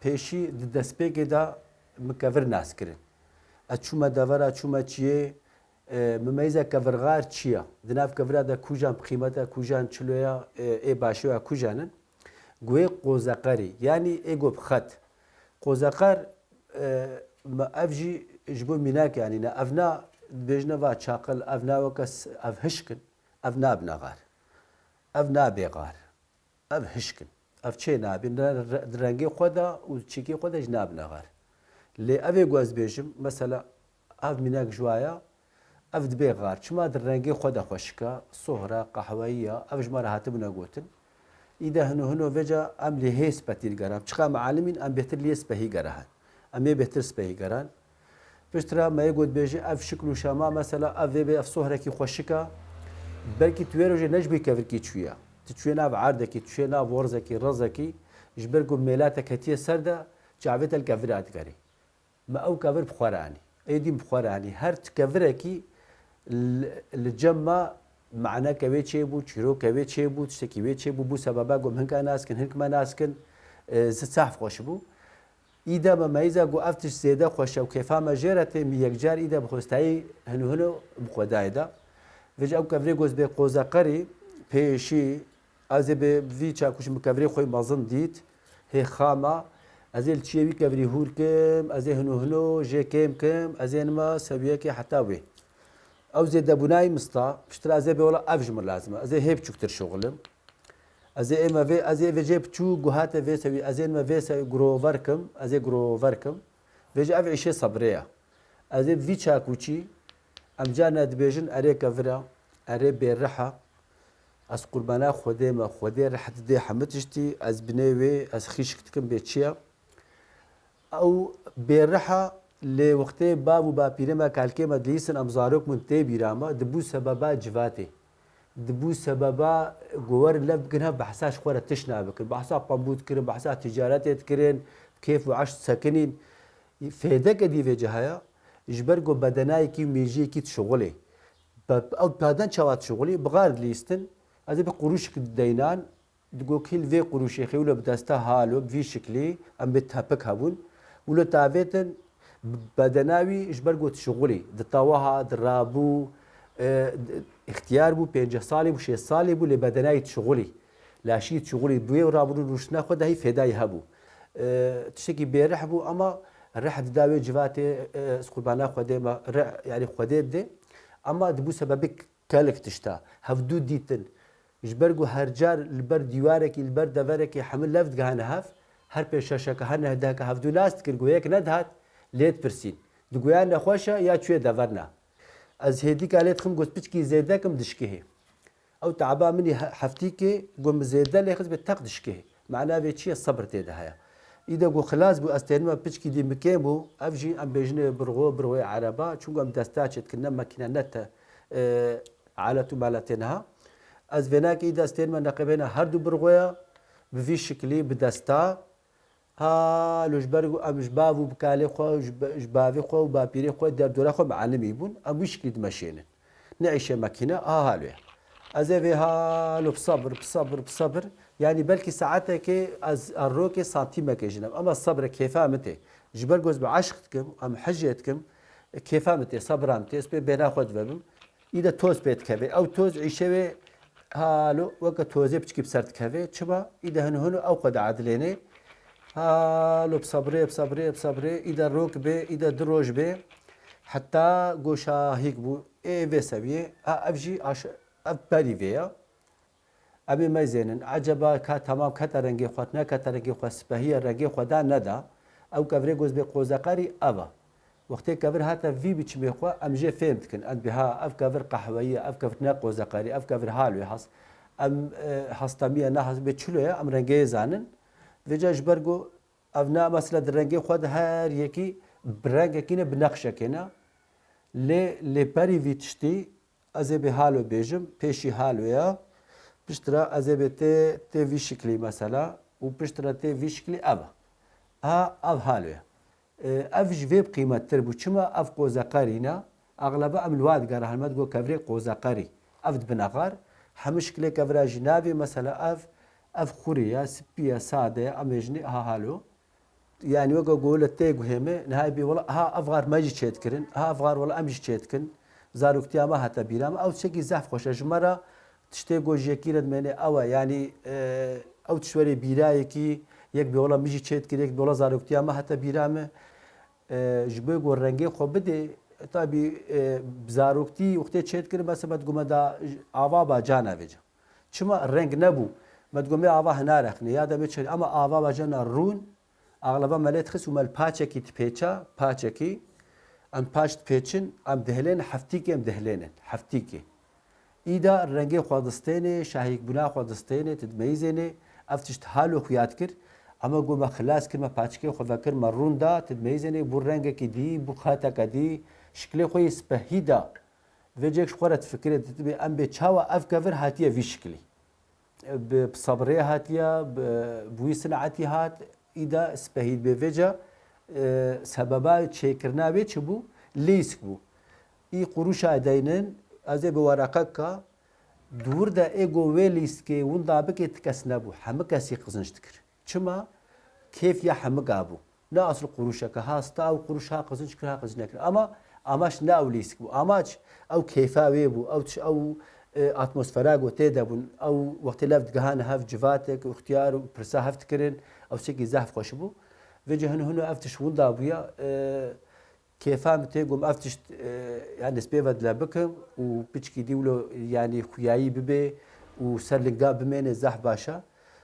پیشی دستپیک دا مکفر ناس کردن. اتشوما داورا اتشوما چیه ممیزه کفرغار چیه؟ دناف کفرا دا کوجان قیمتا کوجان چلویا ای باشویا کوجانن. گوی قوزقاری یعنی ایگو بخط. قوزقار ما افجی جبو میناک یعنی نه افنا بيجنا va çaqil ev nawekas ev hişkin ev nabine gar ev nabe gar ev hişkin ev çê nabin rengê xwe da û çîkê xwe de ji nabine gar lê ev ê gwez bêjim mesela ev mînak ji waya ev dibe gar çima di rengê xwe de xweşika sohra qehweyiya ev ji me re hatibûne gotin îde hino hino veca em lê hê spetîr geran çiqa mealimîn em bêhtir lê spehî gerahan em ê bêhtir spehî geran پشترا ما يقول بيجي اف شكل وشاما مثلا اف ذي اف صهرك خوشكا بلكي تويروجي نجبي كفركي تشويا تشوينا بعردك تشوينا بورزك رزكي جبركم ميلاتك هتيه سرده جعبت الكفرات غري ما او كفر بخوراني ايدي بخوراني هر كفركي الجمع معنا كوي تشيبو تشيرو كوي تشيبو تشتكي وي تشيبو بو سببا قوم هنكا ناسكن هنك ما ناسكن زتصاف خوشبو إذا ما ميزة جو أفتش زيادة خوش أو كيفها مجرة ميجار إذا بخستعي هنو بخداي ده فيج أو كفري جوز بقوزا قري بيشي أزي بفي تشاكوش مكفري خوي مازن ديت هي خامة أزي الشيء كفري هور كم أزي هنو جي كم أزي نما سويك حتى وي أو زي دبناي مستا بشتري أزي بولا أفجمر لازمة أزي هيب شكتر شغلم ازي اما في ازي في جيب تشو جهات في سوي ازي ما في سوي جروفركم ازي جروفركم فيجي افي شيء صبريه ازي في تشاكوتشي ام جانا دبيجن اري كفرا اري بيرحه از قربانا خودي ما خودي رح تدي حمتشتي از بنيوي از خيشكتكم بيتشيا او بيرحه لوقتي باب وبابيرما كالكي مدليسن امزاروك منتي بيراما دبو سببا جفاتي دبو سببا جوار لف كنها بحساش خورة تشنا بكر بحسا بامبود كرين بحسا تجارات كرين كيف وعش ساكنين فيدك دي في جهايا جبرجو بدناي كي ميجي كي تشغلي او بعدين شوات شغلي بغار ليستن هذا بقروش الدينان دقو كل في قروش يخي ولا بداستا هالو في شكلي ام بتهبك هبون ولا تعبتن بدناوي جبرجو تشغلي دطاوها درابو اختيار بو 5 سالي بو 6 سالي بو لبدناي شغلي لاشي شغلي بوي ورابو روشنا خد هي فداي هبو تشكي بيرح بو اما الرح داوي جواتي قربانا خدي ما يعني خدي دي اما دبو سببك كالك تشتا هفدو ديتن جبرجو هرجار البر ديوارك البر دفرك حمل لفت جهان هف هر بيشاشك هن هداك هفدو ناس تكرجو هيك ندهت ليت برسين دقويان خوشا يا شوي دفرنا از هدی کالیت خم گوش پیچ کی زیاده کم دشکه او تعبا منی حفتی که گم زیاده لیخز به تق دشکه معناه به چیه صبر تیده هیا ایده گو خلاص بو استنما پیچ کی دی مکیم بو افجی ام بجنه برغو عربا چون گم دستاچت کنه ماکینه نت عالتو مالتنها از وناک ایده استنما نقبنا هر دو برغویا بفي شکلی بدستا ها لوجبرغو ام جبابو بكالي خو جبابي خو بابيري خو در دوره خو معلم يبون ام مشكل ماشين نعيش ماكينه هالو ازي هالو بصبر يعني بلكي ساعتك از الروكي سنتيمه جنب اما الصبر كيف امتي جبرغوز بعشقتكم ام حجتكم كيف امتي صبر امتي اس بينا خد بم اذا توز بيت كبي او توز عيشه هالو وقت توزي بتشكي بسرت كبي تشبا اذا هنو او قد عدليني هالو بصبري إذا روك بي إذا دروج بي حتى قوشا هيك بو إيه في سبيه أفجي أبالي فيها أبي ما زينن عجبا تمام كترنجي خواتنا كترنجي خوا سبهية رنجي خوا دا ندا أو كفري جوز بقوزقاري أبا وقت كفر هاتا في بيتش بيخوا أم جي فهمت كن أنت بها أف كفر قحوية أف كفر ناقوزقاري أف كفر هالوي حص أم حصتامية ناحس بتشلويا أم رنجي زانن وجاج برگو افنا مثلا درنگی خود هر یکی برنگ کینه بنقشه کینه لی پری ویتشتی از به حالو بیجم پیشی حالو یا پشترا از به تی وی شکلی مثلا و پشترا تی وی شکلی اف حالو یا اف جویب قیمت تر بو چما اف قوزقارینا اغلبا ام الواد گره هلمت گو کفری قوزقاری افد بنقار همشکلی کفرا جنابی مثلا اف خوريا سبيا سادة أمجني هالو يعني وقا قولة تيجو هيمة نهاي بي والله ها أفغار ما يجي تشيتكرن ها أفغار والله أمشي تشيتكن زاروك تياما هتا بيرام أو تشكي زحف خوش جمرة تشتيجو جيكيرد مني أو يعني أو تشوري بيرايكي يك بي والله ميجي تشيتكر يك بي والله زاروك تياما هتا بيرامه جبوي رنگي خو بده طبي بزاروكتي وقتی چیت کرد بس بعد گم دا آوا با جانا وجه چما رنگ نبو بعد گم آوا هنارخني يا ده بيچ اما آوا با جانا رون اغلبا ملت خس ومل پاچکی تپیچا پاچکی ام پاشت پیچن ام دهلين حفتيكي ام دهلين حفتيكي ایدا رنگي خودستانه شاهيك بنا خودستانه تدميزنه افتشت حالو خيات كر اما گو خلاص كلمه پاچکی خو فکر مرون دا تدميزنه بو رنگ کی دی بو خاطا کدی شكل خوي سبهيدا وجهك شخورت فكرة تبي ام بتشاوا افكفر هاتيه في شكلي بصبريه هاتيه بوي صنعتي هات اذا سبهيد بفجا سببا تشيكرنا بيتشبو ليسكبو اي قروشا داينن ازي بورقك دور دا ايجو ويليسكي وندا بكي تكسنبو حمكاسي قزنشتكر چما كيف يا حمقابو لا اصل قروشك هاستا او قروشها قزنشكر ها قزنكر اماش ناوليسك بو اماش او كيفا ويبو او اتموسفيرا غوتي دبون او وقت لفت جهان هاف جفاتك واختيار برسا هفتكرن او شكي زحف خوشبو وجهن هنا افتش وندا بويا كيفا متيقوم افتش يعني سبيفد لابكم وبيتشكي ديولو يعني خوياي ببي وسرلقا بمين زح باشا